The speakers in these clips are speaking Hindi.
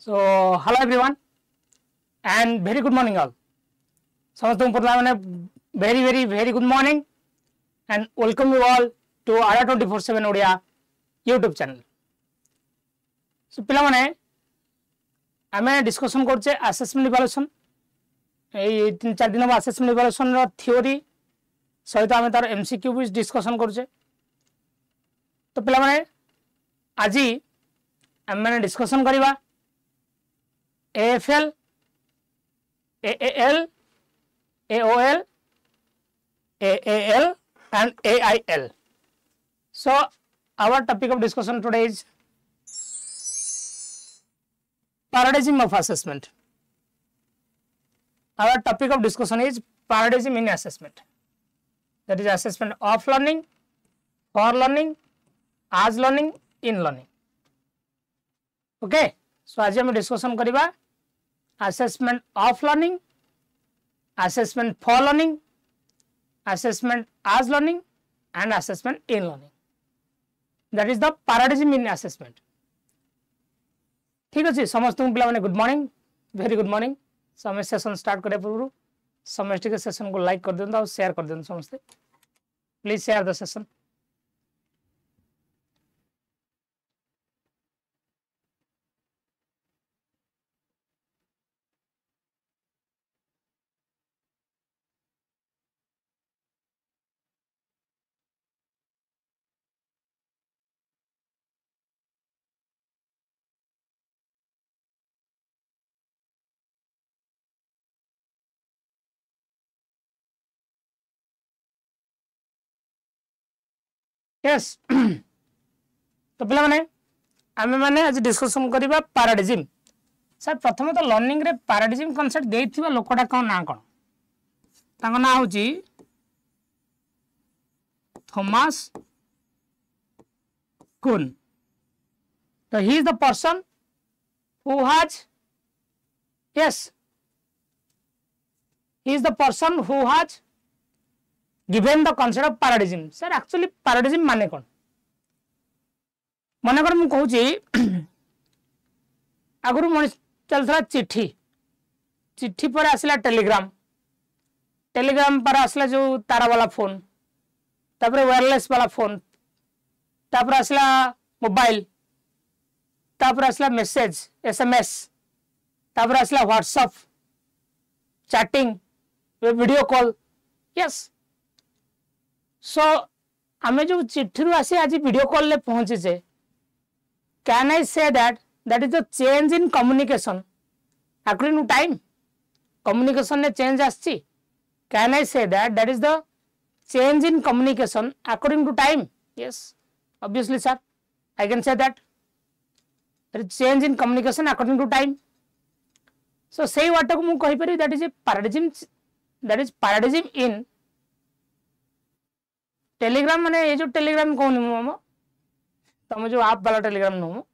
So hello everyone and very good morning all. समस्त मैंने very good morning and welcome you all to RHT Odia YouTube channel. So पिला माने आमे डिस्कशन करछे असेसमेंट इवैल्यूएशन ए 3-4 दिन असेसमेंट इवैल्यूएशन रो थ्योरी सहित आमे तार एमसीक्यू भी डिस्कशन करछे. तो पिला माने आजी आमे डिस्कशन करिबा AFL, AAL, AOL, AAL and AIL. So our topic of discussion today is paradigm of assessment. Our topic of discussion is paradigm in assessment. That is assessment of learning, for learning, as learning, in learning. Okay. So आज हम डिस्कशन करिबा assessment of learning, assessment for learning, assessment as learning and assessment in learning. That is the paradigm in assessment. ठीक अछि समस्त पिला माने good morning very good morning. समय सेशन स्टार्ट करे पूर्व समस्त के सेशन को लाइक कर देंदा और शेयर कर देंदा समस्त. Please share the session. Yes तो पिला माने आमे माने आज डिस्कशन करिबा पैराडिज्म. सर प्रथम तो लर्निंग रे पैराडिज्म कांसेप्ट देथिबा लोकटा कोन ना कोन ताको ना होची थॉमस कुन. तो he is the person who has he is the person who has given the concept of paradigm. Sir actually paradigm माने कौन मन कर मु कहूची आगुरु मनुष्य चलता चिट्ठी चिट्ठी पर आसला टेलीग्राम टेलीग्राम पर आसला जो तारा वाला फोन तापर वायरलेस वाला फोन तापर आसला मोबाइल तापर आसला मेसेज एसएमएस तापर आसला WhatsApp chatting video call. Yes so आमे जो चिट्ठी रु आसी आज वीडियो कॉल ले पहुंचे जे can I say that is the change in communication according to time. Communication ने चेंज आसी can I say that is the change in communication according to time. Yes obviously sir I can say that is change in communication according to time. So सेही वाट को मु कहि परि that is a paradigm that is paradigm in telegram. माने ये जो टेलीग्राम कहूनी मो तुम जो आप वाला टेलीग्राम नो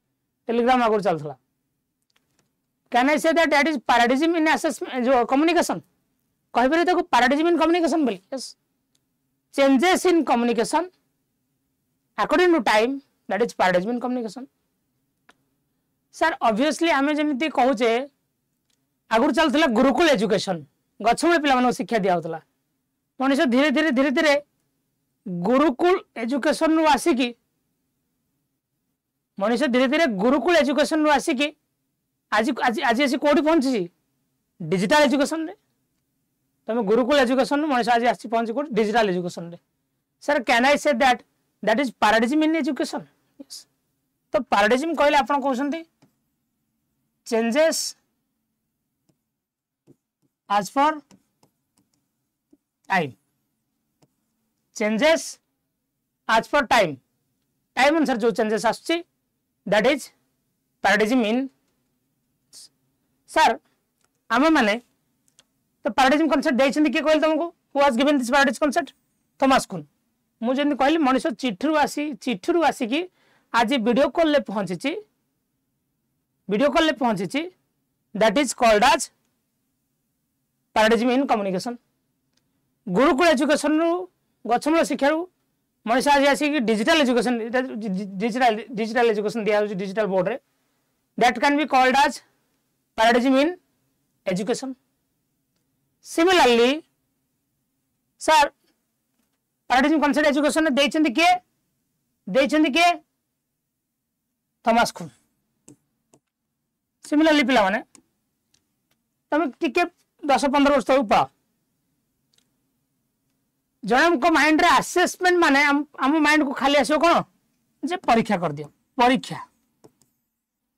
टेलीग्राम आगुर चलता. Can I say that is paradigm in assessment जो कम्युनिकेशन कहि परि ताको पैराडिज्म इन कम्युनिकेशन बोली. Yes changes in communication according to time that is paradigm in communication. Sir obviously आमे जेमिति कहूचे आगुर चलता गुरुकुल एजुकेशन गछमूल पिला मानक शिक्षा दिया होतला. मनुष्य धीरे धीरे धीरे धीरे गुरुकुल एजुकेशन नु आसिकी मनुष्य धीरे धीरे गुरुकुल एजुकेशन नु आसिकी आज आज आज ऐसी कोडी पहुंची डिजिटल एजुकेशन रे. तमे गुरुकुल एजुकेशन नु मनुष्य आज आसी पहुंची कोडी डिजिटल एजुकेशन रे. Sir can I say that is paradigm in education. Yes तो पैराडिज्म कहले आपण कहउछंती changes as for time changes as for time अनुसार जो चेंजेस आछी that is paradigm in. Sir आमे माने तो पैराडिज्म कांसेप्ट देइछंती के कहल तुमको who has given this paradigm concept Thomas कुन. मु जेन कहली मनुष्य चिट्ठी रु आसी कि आज वीडियो कॉल ले पहुंची that is called as paradigm in communication. Gurukul education रु गछमूल शिक्षा रु मनुष्य आज आसिक डिजिटल एजुकेशन डिजिटल एजुकेशन दिया डिजिटल बोर्ड रे that can be called as paradigm in education. Similarly, sir, paradigm concept education ने देइछन्ति के थॉमस कुन. Similarly पिला माने तमे टिके 10-15 वर्ष तक पा जन को माइंड रे असेसमेंट माने हम माइंड को खाली आसो कोन जे परीक्षा कर दियो. परीक्षा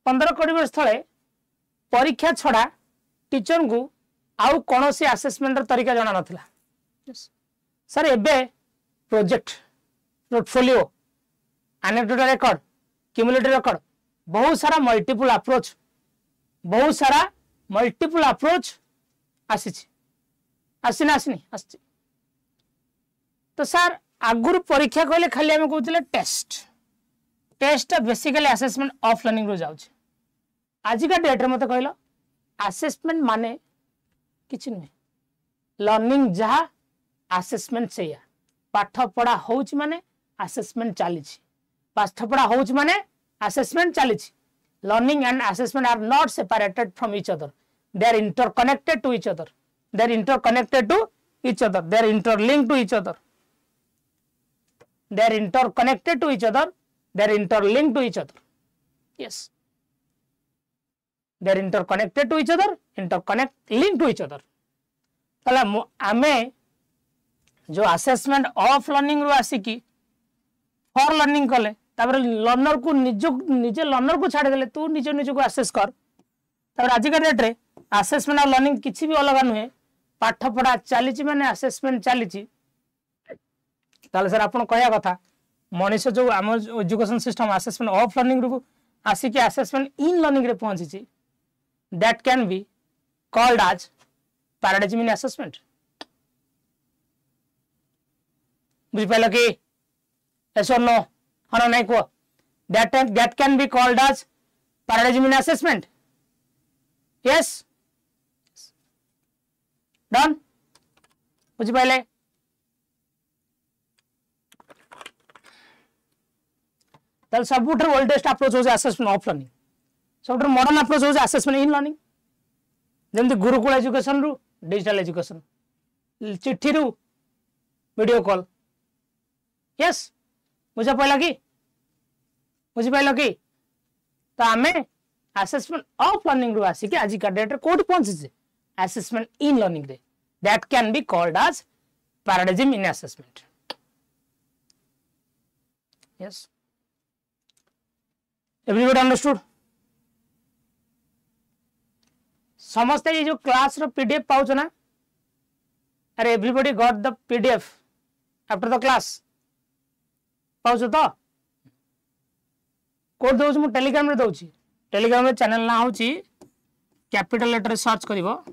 15-20 वर्ष तले परीक्षा छड़ा टीचर को आउ कौन सी असेसमेंट तरीका जाना नथिला. सर एबे project portfolio anecdotal record cumulative record बहुत सारा मल्टीपल अप्रोच आसीनी. तो सर आगुर परीक्षा कहले खाली आम कहते test basically assessment of learning रो जाउछ. आजिका डेट रे मते कहलो असेसमेंट माने किछ नहीं. लर्निंग जहा असेसमेंट सेया. पाठ पढ़ा होउछ माने असेसमेंट चालीछि. पाठ पढ़ा होउछ माने असेसमेंट चालीछि. Learning and assessment are not separated from each other. They are interconnected to each other. They are interconnected to each other. They are interlinked to each other. They are interconnected to each other. They are interlinked to each other. Yes. They are interconnected to each other. Linked to each other. तला आमे जो असेसमेंट ऑफ लर्निंग रो आसिकी फॉर लर्निंग कले तापर लर्नर को निजे लर्नर को छाड़ देले तू निजे को असेस कर. तापर आजिका डेट रे असेसमेंट और लर्निंग किछि भी अलग नुहे. पाठ पढ़ा चली माने असेसमेंट चली. सर आप कहया कथा मनीष जो आम education system assessment of learning रू आसिक असेसमेंट इन लर्निंग रे पहुंची that can be called as paradigm in assessment. बुझ पाइल कि यस और नो हाँ नहीं कह that can be called as paradigm in assessment. Yes done. बुझ पाइले. तल सबुठ ओल्डेस्ट अप्रोच हो असेसमेंट ऑफ लर्निंग. सबुठ मॉडर्न अप्रोच हो असेसमेंट इन लर्निंग. जमती गुरुकुल एजुकेशन रु डिजिटल एजुकेशन चिट्ठी रु वीडियो कॉल. यस बुझ पाइल कि तो आमे असेसमेंट ऑफ लर्निंग रु आसिक आज का डेट रे कोठी पहुंची assessment in learning रे. That can be called as paradigm in assessment. Yes. Everybody understood? समझते ये जो क्लास रो पीडीएफ पाउछ ना. अरे everybody got the PDF after the class. पाउछ तो कोड दोछ मु टेलीग्राम रे दोछि. टेलीग्राम रे चैनल ना होछि कैपिटल लेटर सर्च करिवो.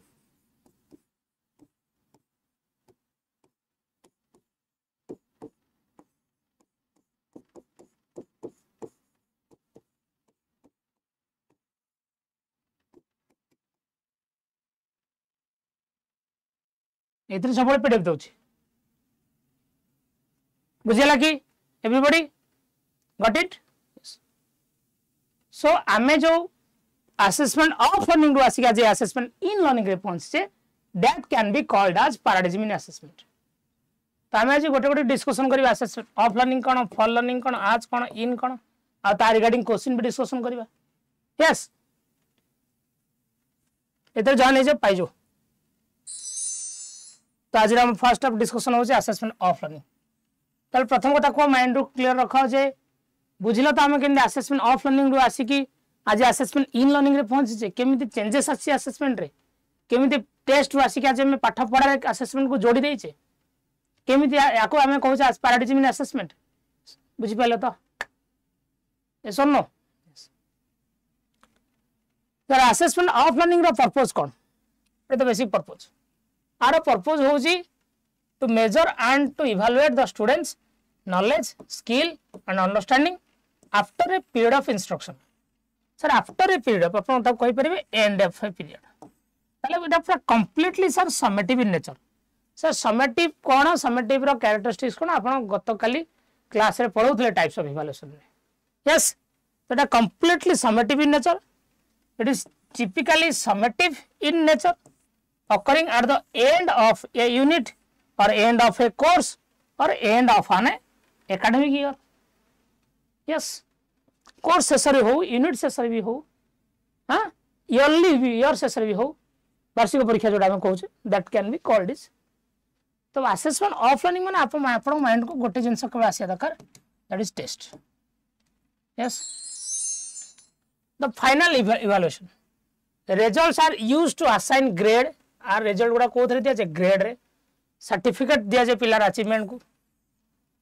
एथरे सब पीडीएफ दउछि. बुझिला कि एवरीबॉडी गॉट इट. सो आमे जो असेसमेंट ऑफ लर्निंग रो आसिका जे असेसमेंट इन लर्निंग रे पहुंचे that can be called as paradigm in assessment. तो आमे आज गोटे डिस्कशन करिवा असेसमेंट ऑफ लर्निंग कोन फॉर लर्निंग कोन आज कोन इन कोन आ ता रिगार्डिंग क्वेश्चन भी डिस्कशन करिवा. यस एतर जान हे जे पाइजो. तो आज हम फर्स्ट ऑफ डिस्कशन हो असेसमेंट ऑफ लर्निंग. तल प्रथम कथा को माइंड रो क्लियर रखा जे बुझिला तो आमे केन असेसमेंट ऑफ लर्निंग रो आसिकी आज असेसमेंट इन लर्निंग रे पहुंची केमिति चेंजेस आसी असेसमेंट रे केमिति टेस्ट रो आसिकी आज हम पाठ पढ़ा रे असेसमेंट को जोड़ी देइछे केमिति याको आमे कहू आज पैराडाइज्म इन असेसमेंट. बुझि पाइलो तो यस और नो. तर असेसमेंट ऑफ लर्निंग रो पर्पस कोन ए तो बेसिक पर्पस. आर पर्पस होउची to measure and to evaluate the students knowledge skill and understanding after a period of instruction. Sir after a period of अपन तब कहि परिबे एंड ऑफ ए पीरियड. ताले एटा पूरा completely sir summative in nature. Sir summative कोन समेटिव रो कैरेक्टरिस्टिक्स कोन अपन गत काली क्लास रे पढौथले टाइप्स ऑफ इवैल्यूएशन रे. यस एटा completely summative in nature. It is typically summative in nature, occurring at the end of a unit or end of a course or end of an academic year. Yes, course शेष हो, यूनिट शेष भी हो, हाँ yearly year शेष भी हो, वार्षिक परीक्षा जोड़ा हम कहूँ that can be called is. तो assessment of learning माने आप माइंड को गोटे जिनस के आसिया दरकार, that is test. Yes, the final evaluation. The results are used to assign grade. Or result गुड़ा को दिया जाए ग्रेड रे, सर्टिफिकेट दिया जाए पिलार अचीवमेंट को,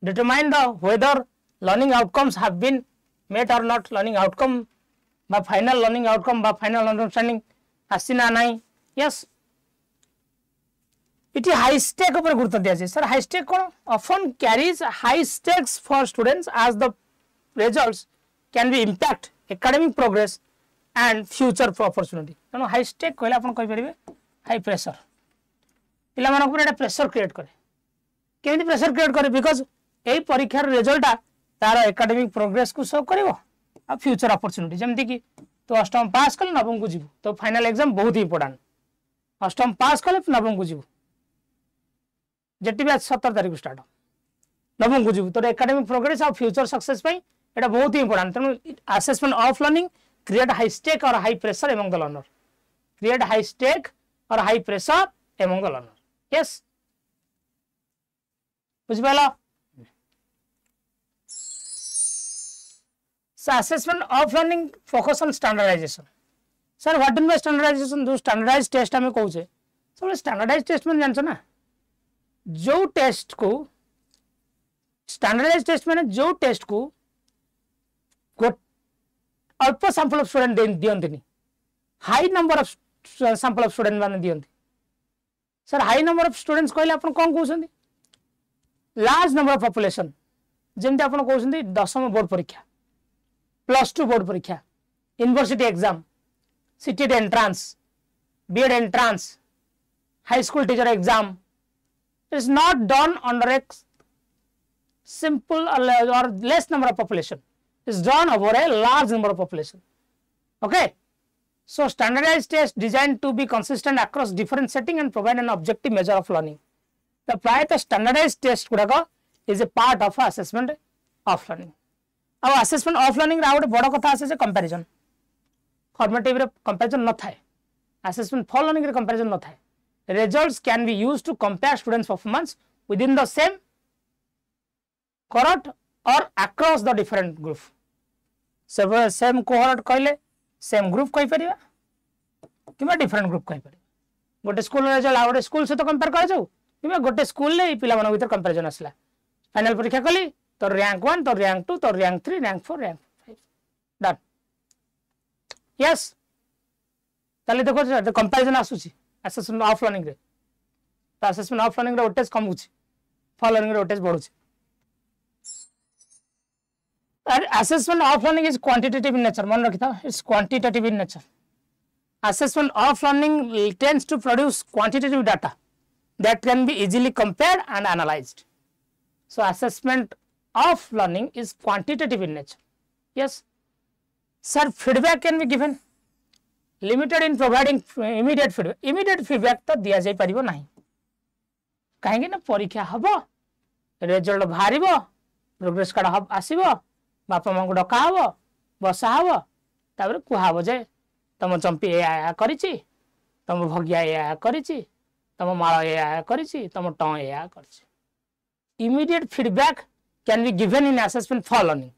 determine the whether learning outcomes have been met or not, learning outcome बा फाइनल लर्निंग आउटकम बा फाइनल अंडरस्टैंडिंग आसी ना नहीं. यस, इटी हाई स्टेक ऊपर गुरुत्व दिया जाए. सर हाई स्टेक कौन? Often carries high stakes for students as the results can be impact academic progress and future opportunity. तेणु हाई स्टेक कहले आपण कहि परिबे हाई प्रेशर, पिला मानक पर एटा प्रेशर क्रिएट करे. केमिति प्रेशर क्रिएट करे? बिकॉज एई परीक्षार रिजल्ट तार एकेडमिक प्रोग्रेस को शो करिवो आ फ्यूचर अपॉर्चुनिटी. जेमति कि तो अष्टम पास कले नवम को जीवो, तो फाइनल एग्जाम बहुत इंपोर्टेंट. अष्टम पास कले नवम को जीवो, जेटी बैच 17 तारिख को स्टार्ट, नवम को जीवो, तो एकेडमिक प्रोग्रेस आ फ्यूचर सक्सेस पई एटा बहुत इंपोर्टेंट. तेनु assessment of learning create high stake और high pressure among the learner, create high stake or high pressure among the learner. Yes, बुझ पाला? So assessment of learning focus on standardization. Sir, what do you mean by standardization? जो standardized test हमें कहूँ से, सब standardized test में जानते ना, जो टेस्ट को standardized test में जो टेस्ट को अल्प सैंपल ऑफ स्टूडेंट दियंती नहीं, high number of sample of student माने दियंती. Sir high number of students कहले आपण कोन कहउछंदी? लार्ज नंबर ऑफ पॉपुलेशन, जेमते आपण कहउछंदी 10th बोर्ड परीक्षा, +2 बोर्ड परीक्षा, university exam, CTET entrance, BEd entrance, high school teacher exam. It is not done under a simple or less number of population, is done over a large number of population. Okay, so standardized test designed to be consistent across different setting and provide an objective measure of learning. The prior standardized test is a part of assessment of learning. Our assessment of learning ra gote bodo katha ase comparison, formative re comparison no thae, assessment for learning re comparison no thae. Results can be used to compare students performance within the same cohort or across the different group. Same cohort कहले same group कहि परिबा किबा different group कहि परिबा. गोटे स्कूल रिजल्ट आ गोटे स्कूल से तो कंपेयर कर जाऊ किबा गोटे स्कूल ले पिला मन भीतर कंपैरिजन आसला, फाइनल परीक्षा कली तो रैंक 1 तो रैंक 2 तो rank 3 rank 4 rank 5 done. Yes, ताले देखो कंपैरिजन आसुची असेसमेंट ऑफ लर्निंग रे, तो असेसमेंट ऑफ लर्निंग रे ओटेज कम होची, फॉर लर्निंग रे ओटेज बढ़ुची. Assessment of learning is quantitative in nature. मन रखिता, it's quantitative in nature. Assessment of learning tends to produce quantitative data that can be easily compared and analyzed. So assessment of learning is quantitative in nature. Yes, sir. Feedback can be given, limited in providing immediate feedback. Immediate feedback तो दिया जाई परिबो नहीं, कहेंगे ना परीक्षा हबो, रिजल्ट बाहरिबो, प्रोग्रेस कार्ड हब आसीबो, बापा मां को डका हबो, बसा हबो, तापर कुहाबो जे तम चंपी ए करिछि, तम भगिया ए करिछि, तम माळ ए करिछि, तम टं ए करिछि. Immediate feedback can be given in assessment for learning,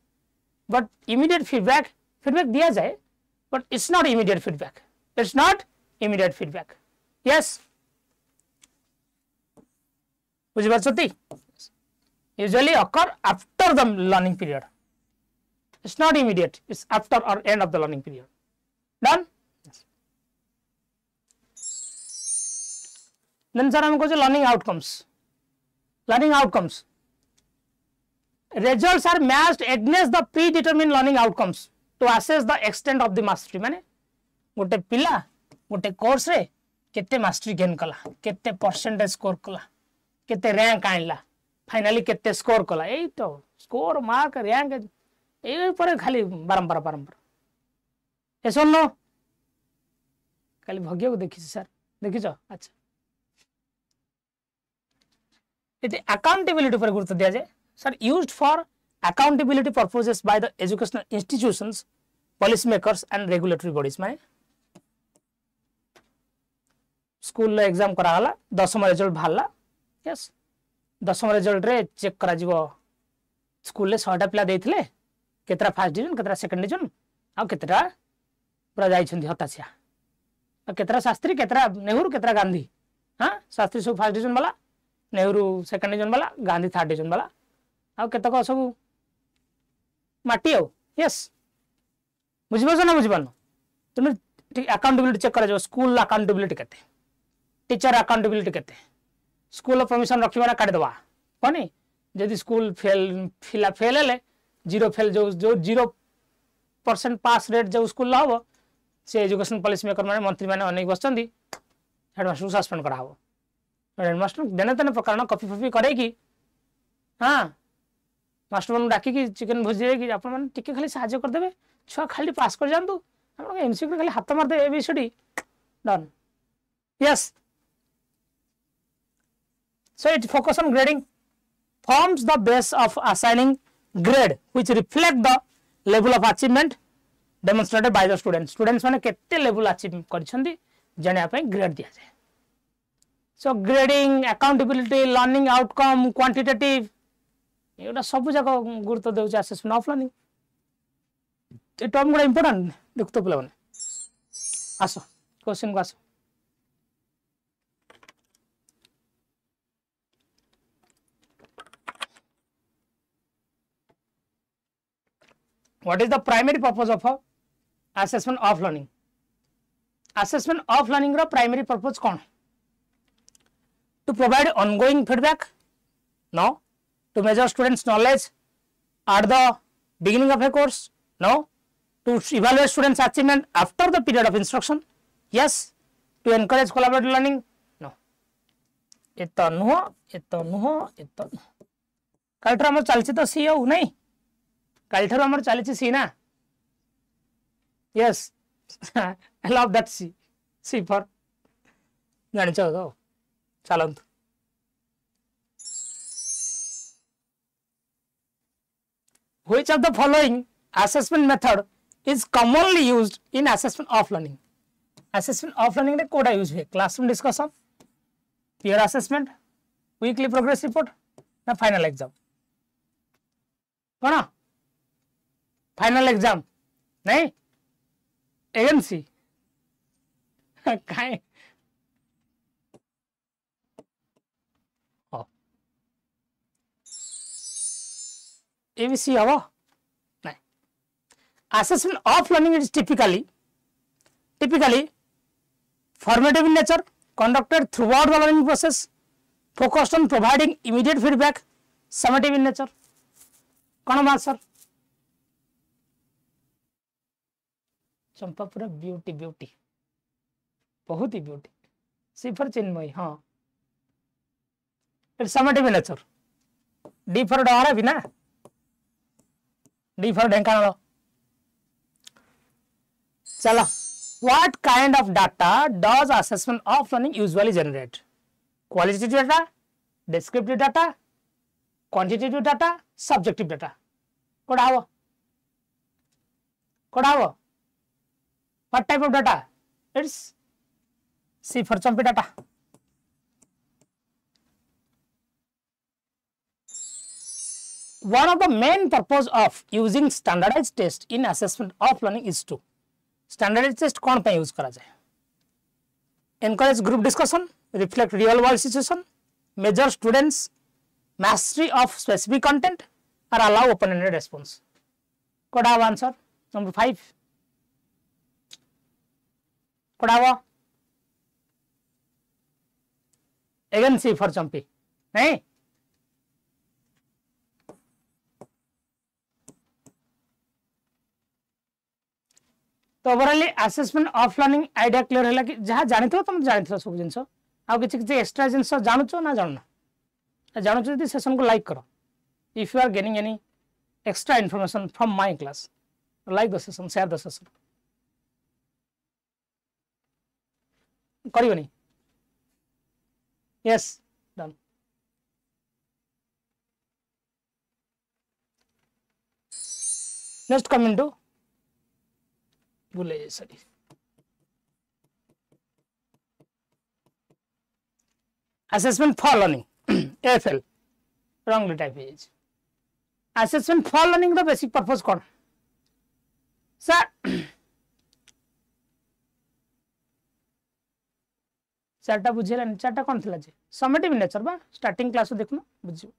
but immediate feedback दिया जाए, but it's not immediate feedback. It's not immediate feedback. Yes, बुझि पाछथि? Usually occur after the learning period. It's not immediate, it's after or end of the learning period. Done? Yes. Then sir, हम कहते learning outcomes. Learning outcomes. Results are matched against the predetermined learning outcomes to assess the extent of the mastery. माने गोटे पिला गोटे कोर्स रे केते मास्टरी गेन कला, केते परसेंटेज स्कोर कला, केते रैंक आइला, फाइनली केते स्कोर कला, एई तो स्कोर मार्क रैंक ए पर खाली बारंबार ए सुनो खाली भाग्य को देखी सर देखिछ अच्छा इट अकाउंटेबिलिटी पर गुरुत्व दिया जाए sir used for accountability purposes by the educational institutions policy makers and regulatory bodies माने स्कूल एग्जाम करा हला 10th रिजल्ट बाहरला यस 10th रिजल्ट रे चेक करा जीवो स्कूल ले 100टा पिला देथिले केतरा फर्स्ट डिवीजन केतरा सेकंड डिवीजन आ केतरा पूरा जाई छथि हतासिया आ केतरा शास्त्री केतरा नेहरू केतरा गांधी हां शास्त्री सब फर्स्ट डिवीजन वाला नेहरू सेकंड डिवीजन वाला गांधी थर्ड डिवीजन वाला आ केतक सब माटी हो यस बुझिबो ना बुझिबो तुम अकाउंटेबिलिटी चेक करा जो स्कूल अकाउंटेबिलिटी केते टीचर अकाउंटेबिलिटी केते स्कूल परमिशन रखिबा काट दवा कोनी जदि स्कूल फेल हेले जीरो फेल जो 0% पास रेट जो स्कूल हबो से एजुकेशन पॉलिसी मेकर माने मंत्री माने अनेक बसचंदी हेडमास्टर को सस्पेंड करा हबो हेडमास्टर देने तने प्रकार कॉपी फॉपी करे कि हां मास्टर मन डाकी कि चिकन भुजिए कि अपन मन टिके खाली सहायता कर देबे छुआ खाली पास कर जानतु अपन एमसीक्यू खाली हाथ मार दे ABCD done yes so it focus on grading forms the base of assigning grade which reflect the level of achievement demonstrated by the students माने केते लेवल अचीव करछंदी जने आपे ग्रेड दिया जाय so grading accountability learning outcome quantitative एटा सब जगह गुरुत्व देउ assessment of learning a term good important देखो तो पिला आसो क्वेश्चन को आसो what is the primary purpose of assessment of learning assessment of learning ro primary purpose kon to provide ongoing feedback no to measure students knowledge at the beginning of a course no to evaluate students achievement after the period of instruction yes to encourage collaborative learning no eto nuho kaltra mo chalchi to सी हो नहीं कालठार हमर चली सी ना यस आई लव दैट सी फॉर जानि छ तो चलंत which of the following assessment method is commonly used in assessment of learning रे कोडा यूज है classroom discussion peer assessment weekly progress report ना फाइनल एग्जाम कोना फाइनल एग्जाम नहीं एएनसी काहे एबीसी हबो नहीं assessment of learning is typically formative in nature conducted throughout the learning process focused on providing immediate feedback summative in nature कोन बात सर चंपा पूरा ब्यूटी बहुत ही ब्यूटी सी फॉर चिन्मयी हाँ it's summative in nature D for Dahra भी ना डी फॉर ढेंकानाल चलो what kind of data does assessment of learning usually generate qualitative data descriptive data quantitative data subjective data code आओ what type of data it's C for chumpy data one of the main purpose of using standardized test in assessment of learning is to standardized test कौन पे यूज करा जाए encourage group discussion reflect real world situation measure students mastery of specific content or allow open-ended response could have answer number 5 could have again C for chumpy नहीं तो overall assessment of learning idea clear है कि जहाँ जानी तुम जानी सब जिन आउ कि एक्सट्रा जिन जानूच ना जानना जानूच यदि सेशन को लाइक करो if you are gaining any extra information from my class like the session share the session करिवनी yes done next coming to भूले sorry assessment for learning AFL wrongly type is assessment for learning the basic purpose कौन सर चार्टा बुझेलानी चार्टा कौन थिला जे समेटिव नेचर बा स्टार्टिंग क्लास देखुन बुझियो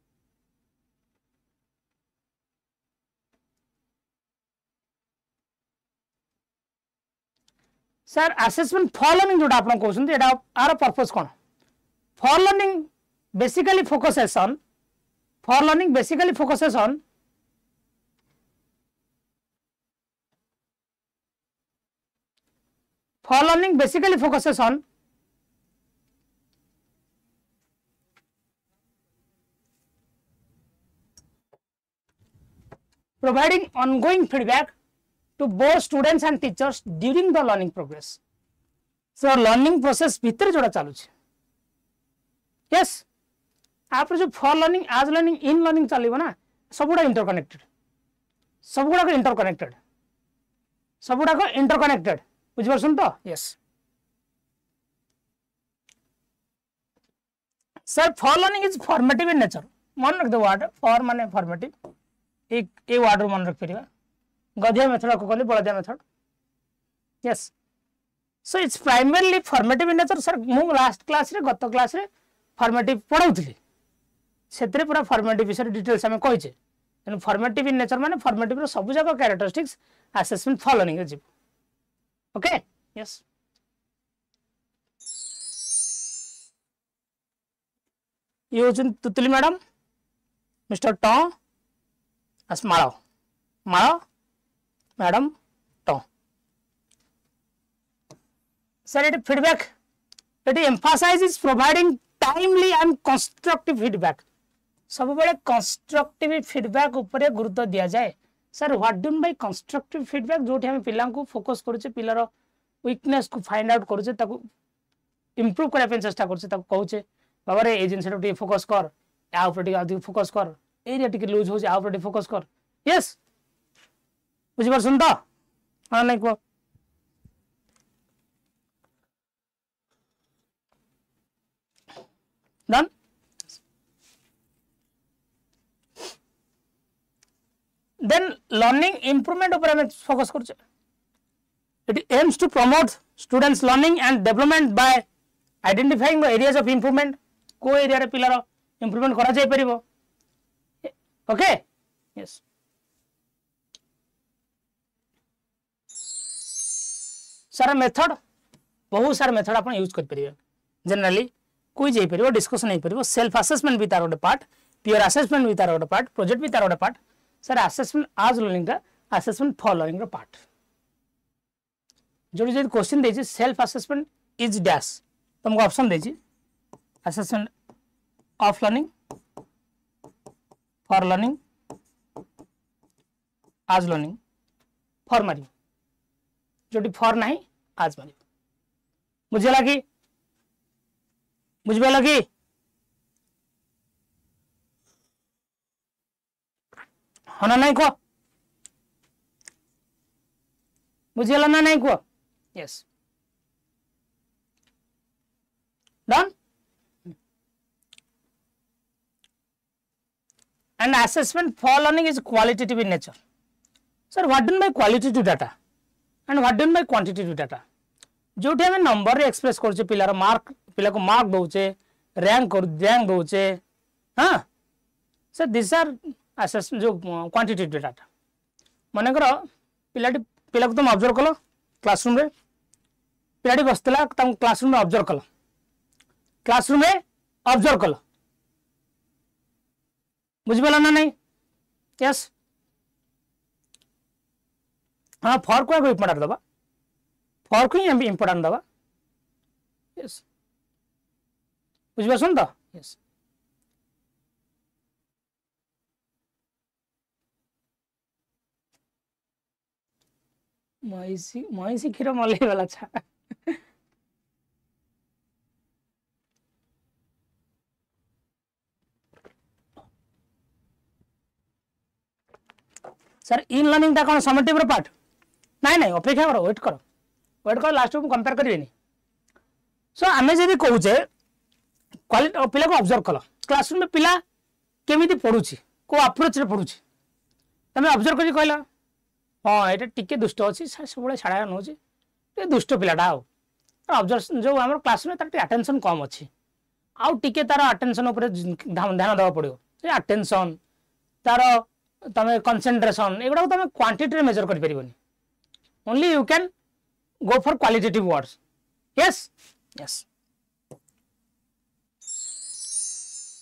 सर असेसमेंट फॉर लर्निंग जोटा आपन कहउछन एटा आर पर्पस कोन for learning basically focuses on for learning basically focuses on for learning basically focuses on providing ongoing feedback to both students and teachers during the learning progress. So learning process भीतर जोड़ा चालू छे yes आप जो for learning as learning in learning चलिबो ना सबुडा इंटरकनेक्टेड सबुडा इंटरकनेक्टेड बुझ परछन तो yes sir for learning is formative in nature मन रख दो वर्ड for माने formative एक ए वार्ड मन रख परिबा गधिया मेथड को कहले बळदिया method yes so it's primarily formative in nature sir मु लास्ट क्लास रे गत क्लास रे फॉर्मेटिव पढाउथली सेतरे पूरा फॉर्मेटिव विषय डिटेल्स हम कहिचे एन फॉर्मेटिव इन नेचर माने फॉर्मेटिव रो सब जगह कैरेक्टरिस्टिक्स असेसमेंट फॉलोइंग जिव ओके यस ये तुतली मैडम मिस्टर टॉ माळो माळो मैडम टॉ sir it feedback it emphasises providing timely and constructive feedback सब बेले कंस्ट्रक्टिव फीडबैक ऊपर गुरुत्व दिया जाए sir what do by constructive feedback जोठी हम पिला को फोकस करूचे पिलार वीकनेस को फाइंड आउट करूचे ताको इंप्रूव करा पे चेष्टा करूचे ताको कहूचे बाबा रे ए जिंसटा टी फोकस कर या ऊपर टी अधिक फोकस कर एरिया टिके लूज हो जा ऊपर टी फोकस कर यस बुझी पर सुन तो हां नहीं को डन देन लर्निंग इंप्रूवमेंट ऊपर हम फोकस करछे it aims to promote students learning and development by identifying the areas of improvement को एरिया रे पिलार इंप्रूवमेंट करा जाय परिबो ओके यस सारा मेथड बहुत सारा मेथड आप यूज कर परिबे जनरली क्विज हे परिबो डिस्कशन हे परिबो सेल्फ असेसमेंट भी तार गोटे पार्ट पियर असेसमेंट भी तार गोटे पार्ट प्रोजेक्ट भी तार गोटे part sir assessment as learning का असेसमेंट फॉर लर्निंग रो पार्ट जो क्वेश्चन देछि सेल्फ असेसमेंट इज डैश तुमको ऑप्शन देछि assessment of learning for learning as learning for मारी जोटी फॉर नहीं आज मारी मुझे लगी बुझबे लगी हना नहीं को मुझे लना नहीं को yes done and assessment for learning is qualitative in nature sir what do you mean by qualitative data and what do you mean by quantitative data जोठी हमें नंबर रे एक्सप्रेस करछे पिलार मार्क पिला को मार्क दोचे रैंक दोचे हां सर दिस आर असेसमेंट जो क्वांटिटेटिव डाटा माने करो पिला को तुम ऑब्जर्व कलो क्लासरूम रे पिलाटी बसतला तुम क्लासरूम में ऑब्जर्व कलो क्लासरूम में ऑब्जर्व कलो बुझिबला ना नहीं यस हाँ फॉर को इंपोर्टेंट दबा फॉर को ही इंपोर्टेंट दबा यस बुझिबा सुन तो यस महिषी क्षीर मलई वाला छा सर इन लर्निंग टा कौन समेटिव पार्ट नाई नाई अपेक्षा कर वेट कर लास्ट को कंपेयर करें सो आम जब कहे क्वालिटी पिला को ऑब्जर्व कल क्लासरूम में पिला केमी पढ़ुची को अप्रोच रे पढ़ुची तुम ऑब्जर्व कर कहला हाँ ये टिके दुष्ट अच्छी सब छाड़ा नौ दुष्ट पिलाटा ऑब्जर्वेशन जो आम क्लासरूम अटेंशन कम अच्छी आउ टिके तार अटेंशन उपर ध्यान देवा पड़ो अटेंशन तार तुम कंसंट्रेशन एगुड़ा तुम क्वांटिटी मेजर कर परिबनी only you can go for qualitative words yes yes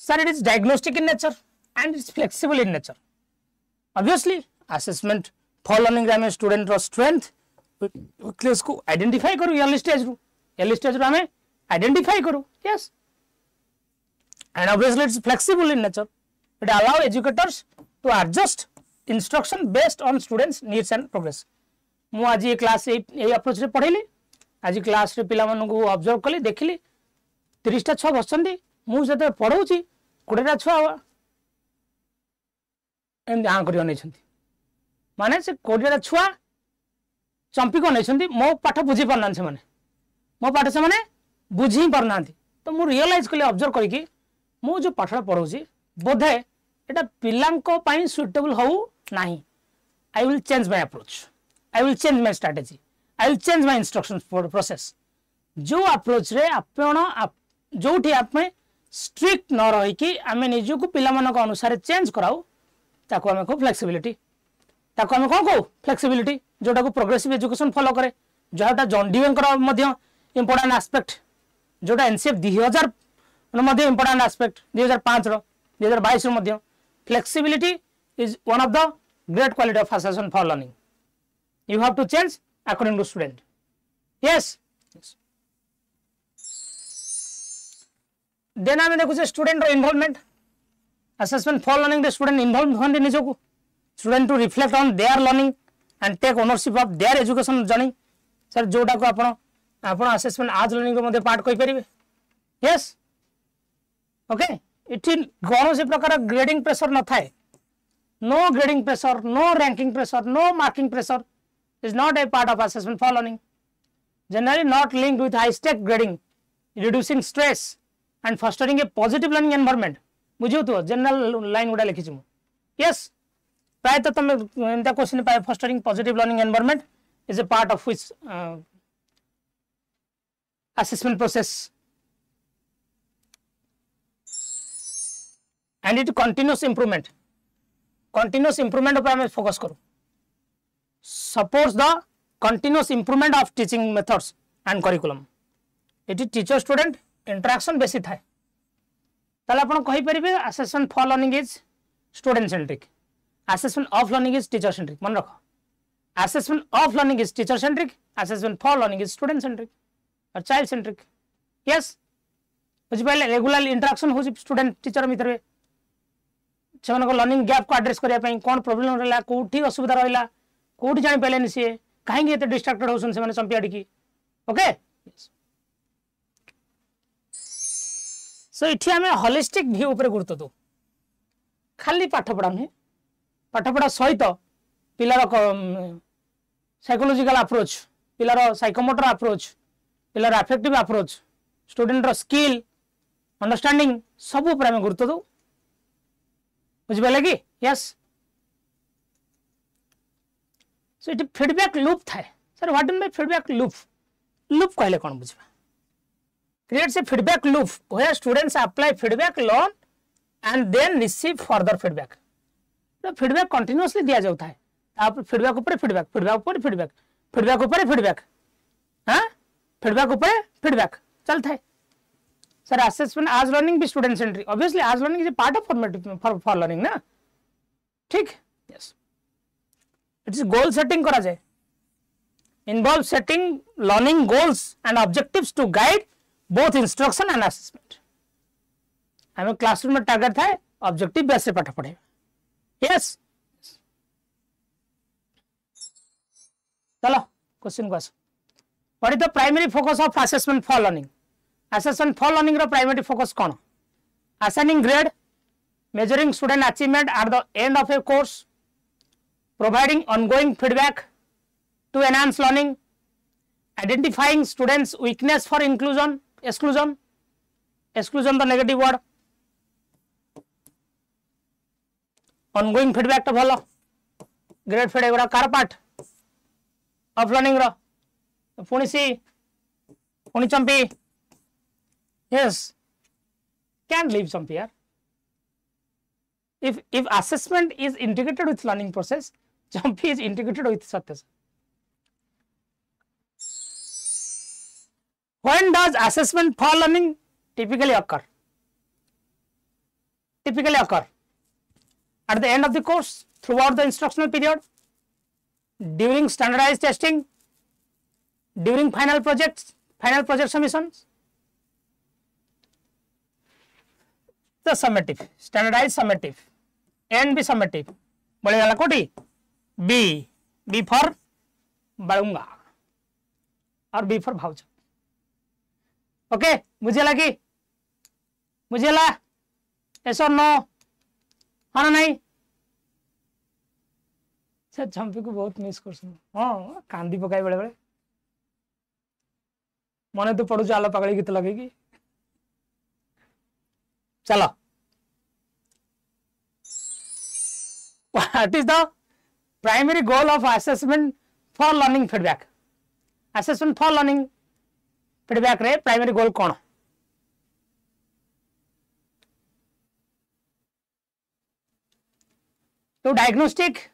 sir it is diagnostic in nature and it's flexible in nature obviously assessment for learning आम स्टूडेंट स्ट्रेंथ वीकनेस को आइडेंटिफाई करू अर्ली स्टेज रू आम आइडेंटिफाई करू yes and obviously it's flexible in nature. It allows educators to adjust instruction based on students needs and progress. मु आज ये क्लास ये अप्रोच रे पढ़ेली आज क्लास रे पिला मन को ऑब्जर्व कली देखली 30 टा छुआ बसचंदी मु जते पढ़ौची 20 टा छुआ एम ध्यान करियो नै छंती माने से 20 टा छुआ चंपी को नै छंती मो पाठ बुझी परनान से माने मो पाठ से माने बुझी परनांती तो मु रियलाइज कली ऑब्जर्व करी मु जो पाठा पढ़ाऊँ बोधे एटा पिलांको पाई सुइटेबल हो नहीं I will change my approach I will change my strategy I will change my instruction process जो अप्रोच रे आपण जोठी आप में स्ट्रिक्ट न रही कि आम निज को पिला मानक अनुसार चेंज कराऊ ताको आम को फ्लेक्सिबिलिटी ताको आम कौन कहू फ्लेक्सिबिलिटी जोटा को प्रोग्रेसिव एजुकेशन फॉलो करे जोटा जॉन डीवेंकर मध्य इंपोर्टेंट एस्पेक्ट जोटा NCF 2000 important aspect 2005 2022 flexibility is one of the great quality of assessment for learning you have to change according to student yes then आम देखुचे student involvement assessment for learning the student involve होंगे निजको student to reflect on their learning and take ownership of their education journey sir जोटा को आपण असेसमेंट आज लर्निंग रो पार्ट कहि परिबे यस ओके इट कौन से प्रकार ग्रेडिंग प्रेशर न थाए no grading pressure no ranking pressure no marking pressure is not a part of assessment for learning generally not linked with high stake grading reducing stress and fostering a positive learning environment बुझे तो जनरल लाइन गुड़ा लिखी यस प्राय तो तुम एमता क्वेश्चन पाए fostering positive learning environment is a part of which assessment process and it continuous improvement पर फोकस करो supports the continuous improvement of teaching methods and curriculum it teacher student interaction बेसी थाए ताले आपण कहि परिबे assessment for learning is student centric assessment of learning is teacher centric मन रखो assessment of learning is teacher centric assessment for learning is student centric और चाइल्ड सेंट्रिक यस बुझ पाइले रेगुलर इंटरेक्शन हो स्टूडेंट टीचर मित्र से लर्निंग गैप को एड्रेस करने कौन प्रोब्लेम रहा कौटी असुविधा रहा कौटी जानी पारे सी कहीं डिस्ट्राक्टेड होती चंपिया टी ओके सो इठी आम होलिस्टिक व्यू उपर गुरुत्व दो खाली पाठ पढ़ा नुहे पाठ पढ़ा सहित पिलार साइकोलॉजिकल अप्रोच पिलार साइकोमोटर अप्रोच पिलार affective approach student skill understanding सब ऊपर आम गुरुत्व दो बुझे कि yes so it feedback loop थाए sir what mean by feedback loop कहले कौन बुझा creates a feedback loop where students apply feedback learn and then receive further feedback तो feedback continuously दिया जाता है आप feedback ऊपर feedback feedback ऊपर feedback feedback ऊपर feedback हाँ feedback ऊपर feedback चलता है सर assessment as learning भी student centric obviously as learning is a part of formative for learning ना ठीक yes it is goal setting करा जाए involve setting learning goals and objectives to guide both instruction and assessment हमें क्लासरूम में टारगेट था ऑब्जेक्टिव बेस से पाठ पढ़े यस चलो क्वेश्चन को आस what is the primary focus of assessment for learning रो प्राइमरी फोकस कौन assigning grade measuring student achievement at the end of a course providing ongoing feedback to enhance learning, identifying students weakness for exclusion the negative word, ongoing feedback to भलो, grade feedback एगुड़ा कार पार्ट of learning रो, पुणी सी, पुणी चंपी, yes, can't leave चंपी यार. If assessment is integrated with learning process, Champi is integrated with Satya Sir. When does assessment for learning typically occur? Typically occur at the end of the course, throughout the instructional period, during standardized testing, during final project submissions. The summative, standardized summative, and be summative. बोले वाला कोटी B for बालूंगा और B for भावचा. ओके, मुझे लगी, मुझे ला, yes or no, हाँ ना नहीं. सर चंपी को बहुत मिस कर सुनो. हाँ, कांदी पकाई बड़े बड़े. मने तो पढ़ू चालो पकड़ी की तो लगेगी. चलो. What is the primary goal of assessment for learning feedback? Assessment for learning feedback रे primary goal कौन? To diagnostic,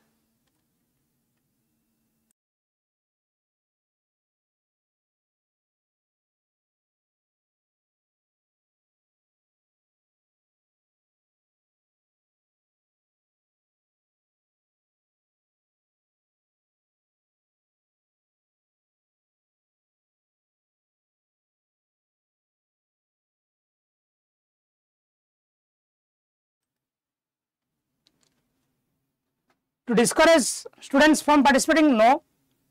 to discourage students from participating, no.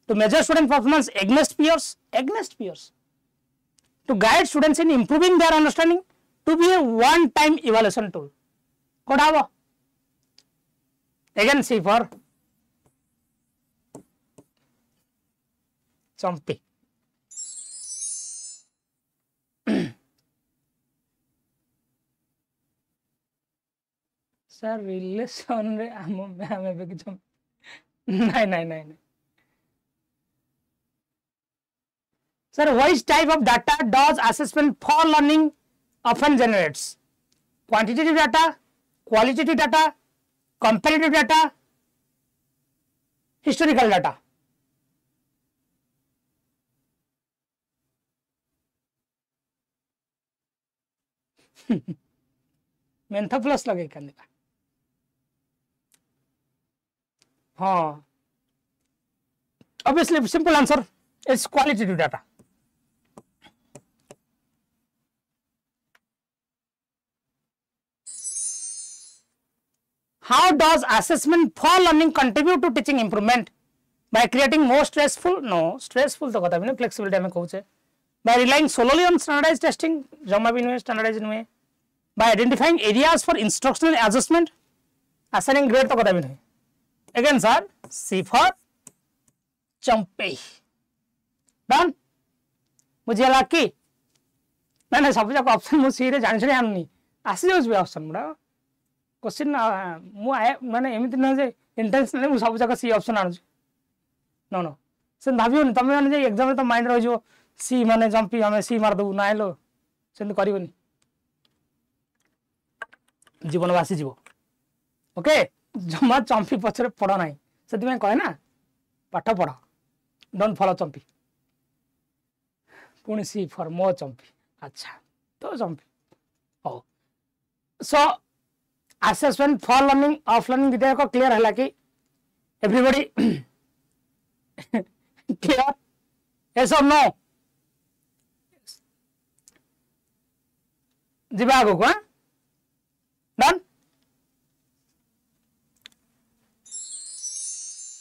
To measure student performance against peers, to guide students in improving their understanding, to be a one-time evaluation tool. Kodavo. Again, C for Champi. Sir, relation रे हमें भी किचम नहीं. Sir, which type of data does assessment for learning often generates? Quantitative data, qualitative data, comparative data, historical data. Mentha plus लगे करने का. हाँ, obviously simple answer is qualitative data. How does assessment for learning contribute to teaching improvement? By creating more stressful तो कथा भी नहीं, flexibility में कहूँ से. By relying solely on standardized testing, जमा भी नहीं standardized नहीं. By identifying areas for instructional adjustment, assigning grade तो कथा भी नहीं. Again sir, C for Champi. Done? मुझे लगा कि मैंने सब जगह ऑप्शन मुझे सीधे जाने से नहीं आसी जाऊँ भी ऑप्शन मुड़ा क्वेश्चन मुझे मैंने एमिति ना जे इंटेंशनली मुझे सब जगह सी ऑप्शन आनु नो से भावियो नहीं तमें मैंने जे एग्जाम में तो माइंड रही जो सी माने Champi हमें सी मार दो ना लो से तो करियो नहीं जीवनवासी जीव. ओके, जमा Champi पछरे पढ़ो नहीं से तुम्हें कहे ना पाठ पढ़, डोंट फॉलो Champi. पुणी सी फॉर मो Champi. अच्छा तो Champi. हो सो assessment for learning of learning विद्या को क्लियर है कि everybody clear? Yes or no? जीवा आगो को done?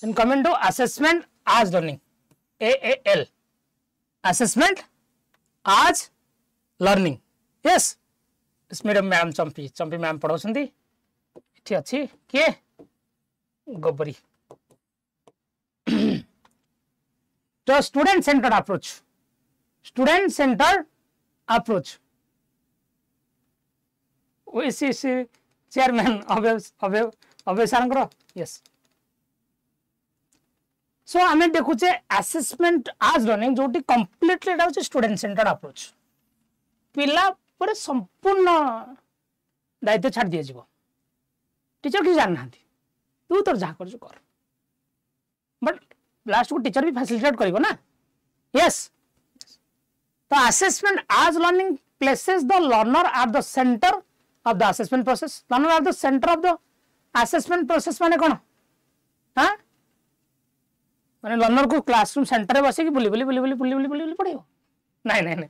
Then come into assessment as learning, AAL. Assessment as learning. Yes. इस मैडम मैम Champi मैम पढ़ाउछंती. इठी अछि के गोबरी तो student centred approach, student centred approach OSSC chairman Abhay sir yes. So आम देखुचे असेसमेंट आज लर्निंग जो कम्प्लीटली स्टूडेंट सेंटर्ड अप्रोच, पिला पर संपूर्ण दायित्व छाड़ दिया जीवो, टीचर किसी जान ना तू तो जहाँ कर बट लास्ट को टीचर भी फैसिलिटेट करिवो ना यस। तो assessment as learning places the learner at the centre of the assessment process, learner at the center of the assessment process माने कौन हाँ माने लर्नर को क्लासरूम सेंटर में बसे कि बुली पड़ेगा नहीं नहीं नहीं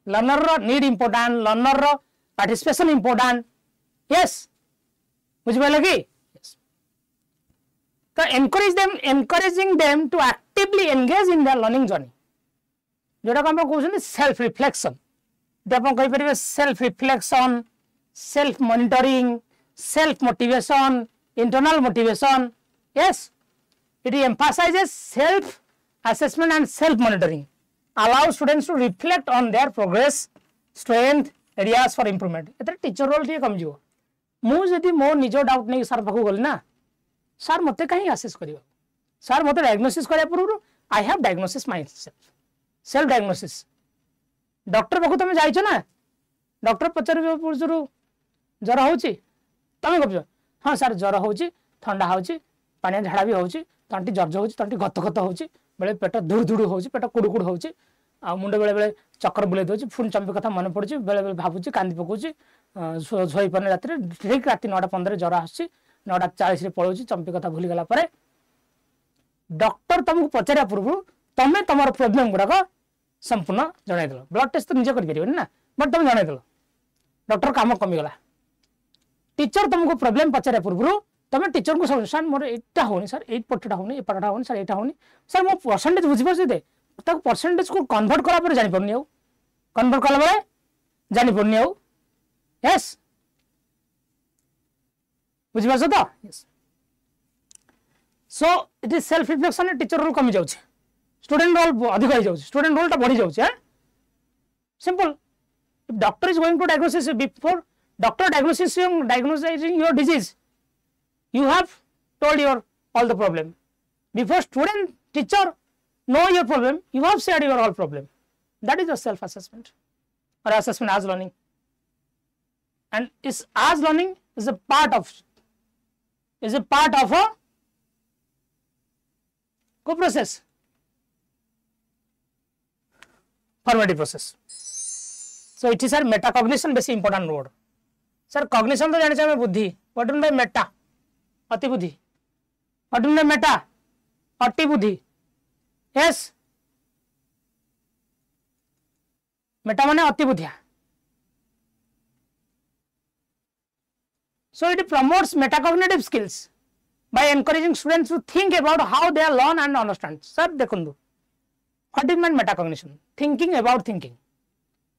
लर्नर रो नीड इंपोर्टेंट, लर्नर रो पार्टिसिपेशन इंपोर्टेंट यस बुझ पाइल कि तो encouraging them to actively engage in their learning journey जोटा को हम कहउछन सेल्फ रिफ्लेक्शन देपन कहि परिबे self reflection, self monitoring, self motivation, internal motivation yes it emphasizes self assessment and self monitoring, allow students to reflect on their progress, strength, areas for improvement। एतरे टीचर रोल टी कम जिवो मु जदी मो निजो डाउट नै सर पाखु गल ना सर मते कहीं असेस करियो सर मते डायग्नोसिस करिया पूर्व I have diagnosis my self diagnosis doctor पाखु तमे जाइछो ना डॉक्टर पचार पूर्व ज्वर होची तमे कह हाँ सर ज्वर होची ठंडा होची पानी झाड़ा भी होची तंटी जर्ज होची तंटी गत गत होची बेले पेट धुड़ धुड़ होची पेट कुड़ कुड़ होची आ मुंड बेले बेले चक्कर बुले दोची फुन चंपी कथा मन पड़ुची बेले बेले भाबुची कांदी पकोची सोई पने रात रे ठीक रात 9:15 ज्वर आसी 9:40 रे पळोची चंपी कथा भूली गला परे डॉक्टर तुमको पचारिया पूर्व तमे तमर प्रॉब्लम गुडा संपूर्ण जणाई देलो ब्लड टेस्ट तो निजे कर परिबो ना बट तुम जणाई देलो डॉक्टर काम कमी गला टीचर तुमको प्रॉब्लम पचारे पूर्व तुम टीचर को सर मोर एटा होनी सर 8 पटटा होनी ए पटटा होनी सर एटा होनी सर मो परसेंटेज बुझी पास दे तक परसेंटेज को कन्वर्ट करा पर जानि परनी आउ कन्वर्ट कला बेले जानि परनी आउ यस बुझी पास तो yes. So it is self reflection teacher role कमी जाउछ स्टूडेंट रोल अधिक हो जाउछ स्टूडेंट रोल ता बढ़ी जाउछ है simple. If doctor is going to diagnosis before doctor diagnosing your disease you have told your all the problem before student teacher know your problem you have shared your all problem that is a self assessment or assessment as learning and is as learning is a part of a co-process formative process so it is a metacognition बेसी important word सर कॉग्निशन तो जाने बुद्धि व्हाट मीन बाय मेटा अति बुद्धि व्हाट मीन बाय मेटा अति बुद्धि यस मेटा माने अति बुद्धिया so it promotes metacognitive skills by encouraging students to think about how they learn and understand sir देखंदु what is mean metacognition thinking about thinking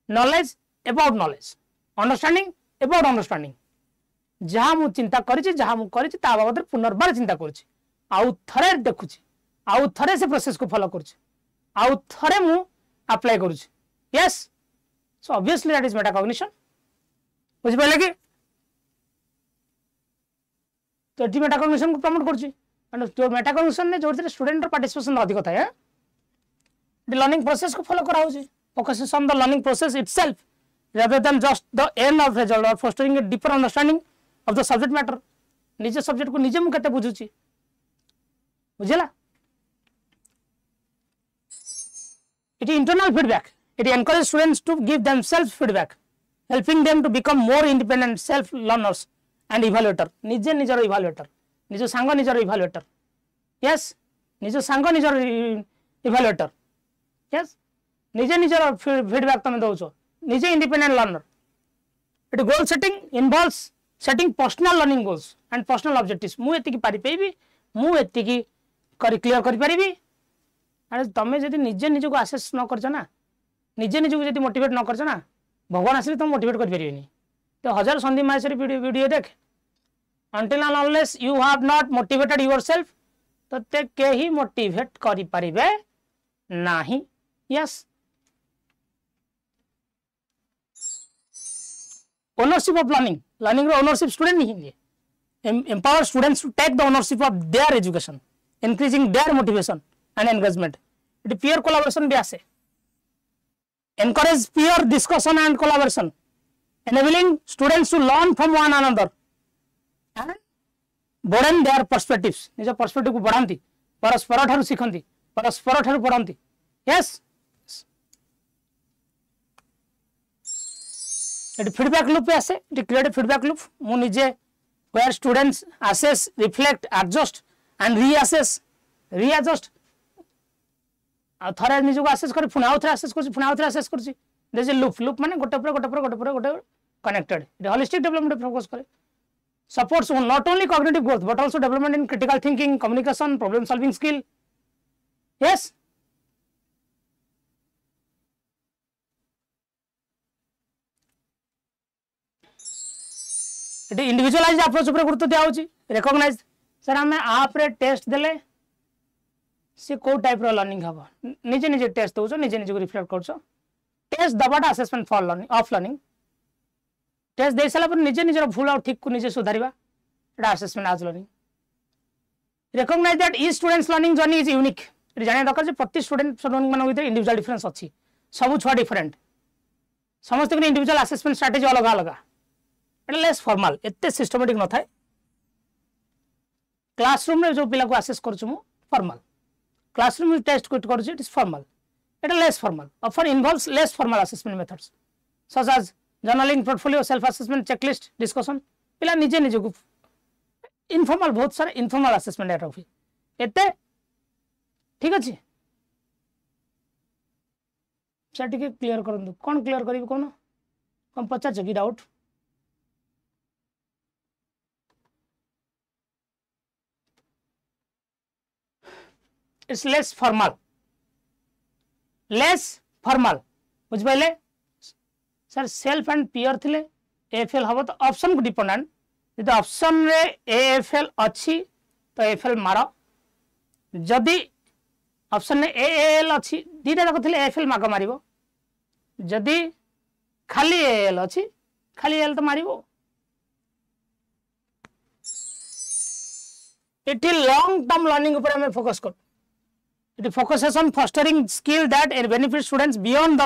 knowledge about knowledge understanding about understanding जहाँ मु चिंता करिछि जहाँ मु करिछि ता बाबद पुनर्बार चिंता करिछि आउ थरे देखुछि आउ थरे से प्रोसेस को फॉलो करिछि आउ थरे मु अप्लाई करिछि yes so obviously that is metacognition बुझि पाइले कि तो एटी मेटाकॉग्निशन को प्रमोट करिछि एंड जो मेटाकॉग्निशन ने जोर स्टूडेंट रो पार्टिसिपेशन अधिक था है लर्निंग प्रोसेस को फॉलो करा होछि focus on the learning process itself rather than just the end of result or fostering a deeper understanding of the subject matter निजे सब्जेक्ट को निजे मु केते बुझुची बुझला it internal feedback it encourages students to give themselves feedback helping them to become more independent self learners and evaluator निजे निजर evaluator निजो सांग निजर evaluator yes निजो सांग निजर evaluator yes निजे निजर feedback तमे दोछो निजे independent learner it goal setting involves setting personal learning goals and personal objectives मु एति की पारि पेबी मु एति की क्लियर करि परिबी अरे तमे जदी निजे निजे को असेस न करछ ना निजे निजे को जदी मोटिवेट न करछ ना भगवान आसी तुम मोटिवेट कर परिबेनी तो हजार संधि मासेरी वीडियो देख until and unless you have not motivated yourself तो ते के ही मोटिवेट करि परिबे नहीं yes ownership of learning ownership student नहीं empower students to take the ownership of their education, increasing their motivation and engagement. It is peer collaboration भी आसे. Encourage peer discussion and collaboration, enabling students to learn from one another and broaden their perspectives. निज perspective को बढ़ाती, परस्पर ठारू सीखती, परस्पर ठारू पढ़ती. Yes. It feedback loop पे आसे. It create feedback loop. मु निजे where students assess, reflect, adjust and readjust. थरे निज को assess करी पुना आउथरे assess करछि पुना आउथरे assess करछि. there is a loop माने गोटे पर connected. it holistic development focus करे. supports not only cognitive growth but also development in critical thinking, communication, problem solving skill. yes it individualized approach ऊपर गुरुत्व दिया होची. recognize सर हमें आप रे टेस्ट देले से को टाइप रो लर्निंग हबो निजे निजे टेस्ट दोछो निजे निजे को रिफ्लेक्ट करछो. टेस्ट दबाटा assessment for learning of learning. Test दे साला पर निजे निजे भूल और ठीक को निजे सुधारिबा एटा assessment as learning. recognize that each student's learning journey is unique. it जाने दरकार जे प्रति स्टूडेंट मान भीतर इंडिविजुअल डिफरेंस अछि. सब छुआ डिफरेंट समस्त के इंडिविजुअल असेसमेंट स्ट्रेटजी अलग अलग. एटा लेस फॉर्मल एते सिस्टमैटिक न थाए. क्लासरूम रे जो पिला को असेस करछु मु फॉर्मल. क्लासरूम में टेस्ट करछु इट इज फॉर्मल. एटा लेस फॉर्मल. ऑफर involves less formal assessment methods such as journaling, portfolio, self assessment, checklist, discussion. पिला निजे निजे को इनफॉर्मल बहुत सारा इनफॉर्मल असेसमेंट एटा होई एते ठीक अछि. सर ठीक क्लियर करंदु. कोन क्लियर करिवि कोन कम पचार जगी डाउट. It's less formal. बुझ पाइले सर सेल्फ एंड पीयर थिले AFL हबो तो ऑप्शन को डिपेंडेंट. यदि ऑप्शन रे AFL अछि तो AFL मारो. जदि ऑप्शन रे AAL अछि दीटा जाक थिले AFL माग मारिबो. जदि खाली AAL अछि खाली AL तो मारिबो. इट लॉन्ग टर्म लर्निंग ऊपर हमें फोकस कर. It focuses on fostering skill that benefit students beyond the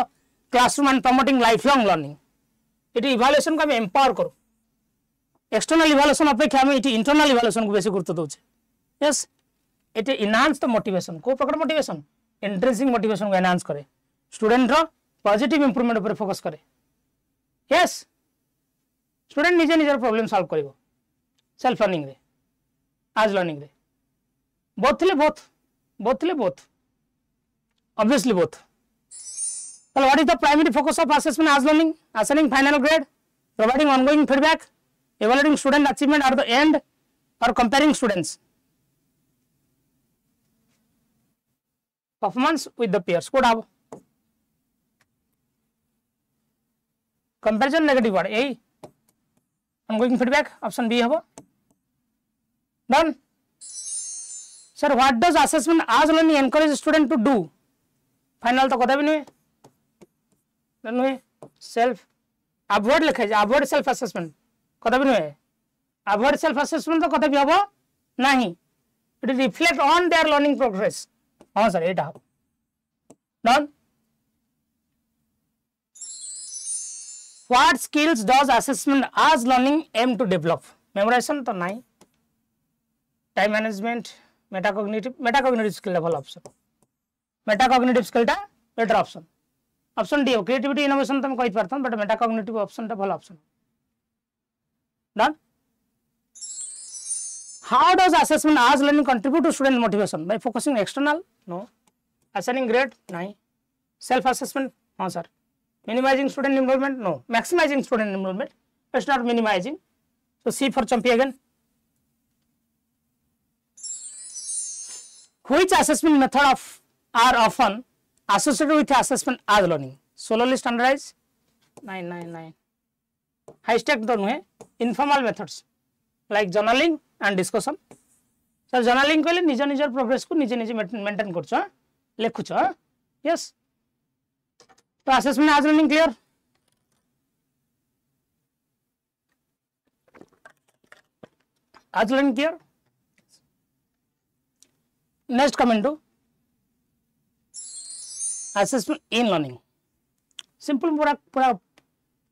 classroom and promoting lifelong learning. It evaluation को हम empower करो. External evaluation अपेक्षा हमें इट internal evaluation को बेसी गुरुत्व दोचे. Yes, it enhance the motivation. को प्रकार motivation? Intrinsic motivation को enhance करे. Student रो positive improvement ऊपर focus करे. Yes, student निजे निजे problem solve करिवो. Self learning रे, आज learning रे. Both. Obviously both. Well, what is the primary focus of assessment as learning? Assigning final grade, providing ongoing feedback, evaluating student achievement at the end, or comparing students. Performance with the peers. Good have. Comparison negative word. A. Ongoing feedback. Option B have. Done. Sir, what does assessment as learning encourage student to do? Final तो कदा भी नहीं सेल्फ अवॉइड लिखा है. अवॉइड सेल्फ असेसमेंट कदा भी नहीं. अवॉइड सेल्फ असेसमेंट तो कदा भी हबो नहीं. It reflect on their learning progress. हां सर एटा done. What skills does assessment as learning aim to develop? Memorisation तो नहीं. टाइम मैनेजमेंट, मेटाकॉग्निटिव स्किल भल ऑप्शन. मेटाकॉग्निटिव स्किलटा better option. Option D creativity innovation तुम कहि परतन बट मेटाकॉग्निटिव ऑप्शनटा भल option. Done. How does assessment as learning contribute to student motivation? By focusing external? No. Assigning grade? नहीं. Self assessment? हाँ sir. Minimizing student involvement? No. Maximizing student involvement? It's not minimizing. So C for Champi again. Which assessment method are often associated with assessment as learning? Solely standardized? Nine. High stake तो नहीं. Informal methods like journaling and discussion. So journaling कहले निज निजर प्रोग्रेस को निजे निजे मेंटेन करछो लिखुछो. यस तो assessment as learning clear as learning clear next comment to assessment in learning simple पूरा पूरा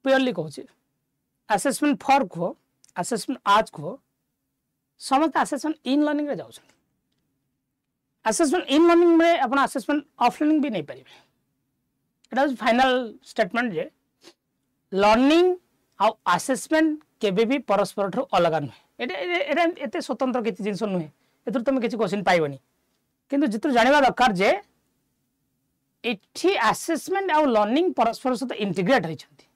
प्योरली कहूँ असेसमेंट फॉर कह असेसमेंट आज कह समस्त असेसमेंट इन लर्निंग रे जाउछन असेसमेंट इन लर्निंग में अपन असेसमेंट ऑफ लर्निंग भी नहीं पारे एटा फाइनल स्टेटमेंट जे लर्निंग आ असेसमेंट केबे भी परस्पर ठो अलग नुहे एटा एते स्वतंत्र किछि जिंस नुहे एतुर तुम किछि क्वेश्चन पाइबनी किंतु जितु जानिबा दरकार जे एठी असेसमेंट आ लर्निंग परस्पर सहित इंटीग्रेट होइछंती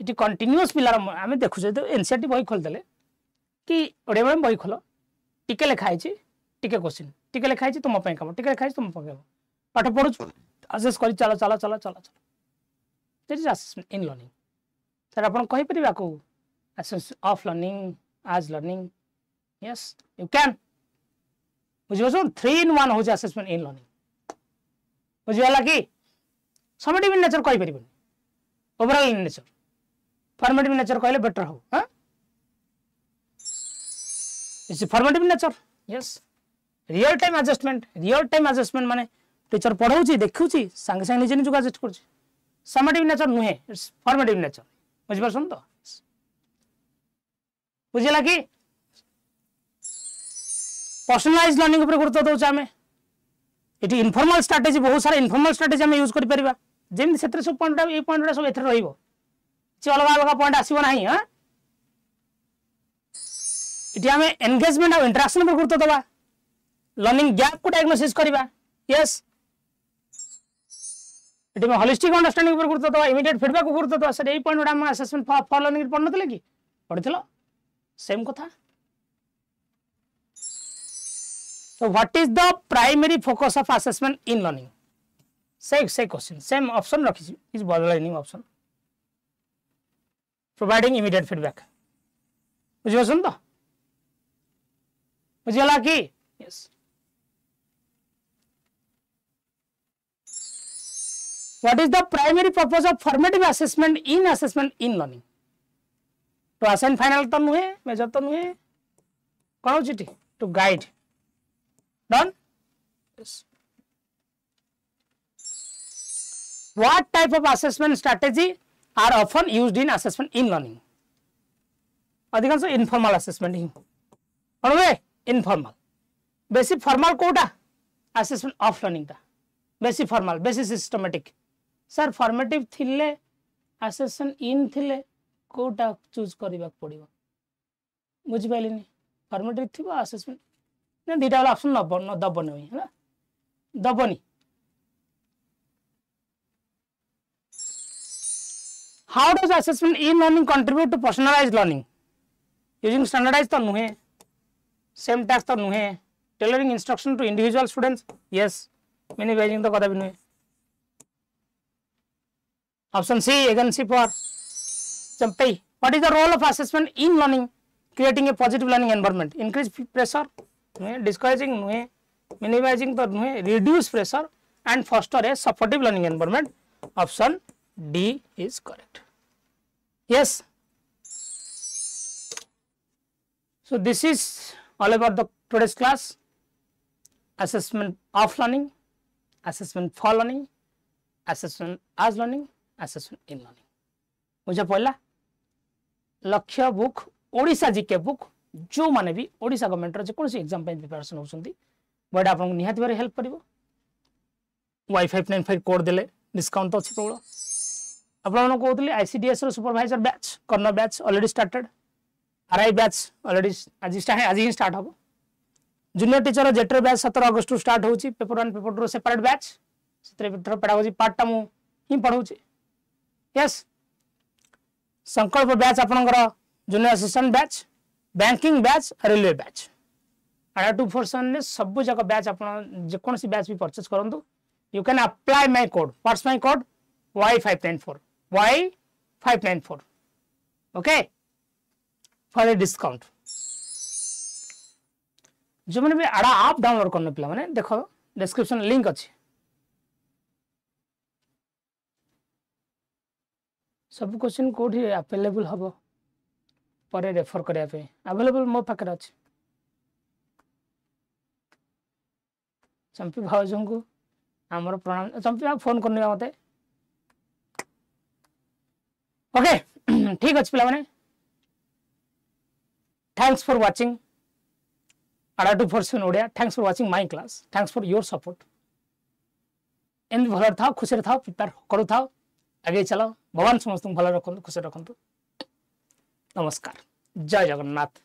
इटी कंटीन्यूअस पिलार आमे देखु जे एनसीईआरटी बही खोल देले कि ओडिया में बही खोलो टिके लिखा है टिके क्वेश्चन टिके लिखा है तुम कम टिके लिखा है तुम पकेब पाठ पढ़ु असेस कर चला चला चला चला चला that is assessment in learning sir आपन कहि परिबा को assess of learning as learning yes you can बुझियो 3 in 1 हो जा असेसमेंट इन लर्निंग बुझियाला कि समेटिव इन नेचर कहि परिबनी overall in nature formative nature कहले बेटर हो हां it's formative nature yes real time adjustment माने टीचर पढ़ाउची देखुची संगे संगे निजे निजे एडजस्ट करची समेटिव नेचर नुहे इट्स फॉर्मेटिव नेचर बुझ परसन तो बुझिला कि पर्सनलाइज लर्निंग ऊपर गुरुत्व दउछ हमें इटी इनफॉर्मल स्ट्रेटजी बहुत सारा इनफॉर्मल स्ट्रेटजी हम यूज करि परिबा जेम सेत्र सब पॉइंट सब एथर रहिबो छि अलग अलग पॉइंट आसीबो नाही हां इटी हमें एंगेजमेंट और इंटरेक्शन पर गुरुत्व दबा लर्निंग गैप को डायग्नोसिस करबा यस इटी में होलिस्टिक अंडरस्टैंडिंग पर गुरुत्व दबा इमीडिएट फीडबैक को गुरुत्व दबा सर एई पॉइंट हम असेसमेंट फॉर लर्निंग पढ़ नथले कि पढ़िथिलो सेम कथा तो what is the primary focus of assessment in learning से क्वेश्चन सेम ऑप्शन रखी इज बदलाइनिंग ऑप्शन प्रोवाइडिंग इमीडिएट फीडबैक बुझियो सुन तो बुझियला कि yes what is the primary purpose of formative assessment in learning तो असाइन फाइनल तो नुहे मेजर तो नुहे कौन हो चिठी to guide done yes what type of assessment strategy are often used in assessment in learning अधिकांश इनफॉर्मल असेसमेंट ही कौन हुए इनफॉर्मल बेसी फॉर्मल कोटा असेसमेंट ऑफ लर्निंग ता बेसी फॉर्मल बेसी सिस्टमैटिक सर फॉर्मेटिव थिले असेसमेंट इन थिले कोटा चूज करबा पड़िबो बुझि पाइलिनी फॉर्मेटिव थिबो असेसमेंट ने दीटा वाला ऑप्शन न दबनी है ना दबनी how does assessment in learning contribute to personalised learning using standardised तो नुहे सेम टास्क तो नुहे tailoring instruction to individual students yes minimising तो कदा भी नुहे option C again C for Champai what is the role of assessment in learning creating a positive learning environment increase pressure नुहे डिस्करेजिंग नुहे मिनिमाइजिंग तो नुहे reduce pressure and foster a supportive learning environment option D is correct yes so this is all about the today's class assessment of learning assessment for learning assessment as learning assessment in learning मुझे पहला लक्ष्य बुक ओडिशा जीके बुक जो माने भी ओडिशा गवर्नमेंट रो जे कोन से एग्जाम पे प्रिपरेशन होसंती बड आपन निहात बारे हेल्प करिवो वाईफाई 95 कोड देले डिस्काउंट तो अछि प्रबल आपन कहतले आईसीडीएस रो सुपरवाइजर बैच कर्नर batch already started RI batch already आज ही स्टार्ट हो जूनियर टीचर जेटर बैच 17 अगस्त स्टार्ट होची पेपर 1 पेपर 2 सेपरेट बैच सेतरे पेडागोजी पार्ट टा मु ही पढाउची यस संकल्प बैच आपनकर junior assistant batch banking batch railway batch आडा 247 ने सब जगह बैच आपन जे कोन सी बैच भी परचेस करंतु you can apply my code what's my code y594 okay for a discount जो मैंने भी आड़ा आप डाउनलोड करने पिला माने देखो डिस्क्रिप्शन लिंक अच्छी सब क्वेश्चन कोठी अवेलेबल हबो परे रेफर करिया पे अवेलेबल मो पाकर अछि चंपी भाउजों को हमर प्रणाम चंपी आप फोन करनी मते ओके ठीक अछि पिला माने thanks for watching RHT for Odia thanks for watching my class thanks for your support and भलर था खुशी था प्रिपेयर करू था आगे चलो भगवान समस्त भल रखु खुशी रखु नमस्कार जय जगन्नाथ।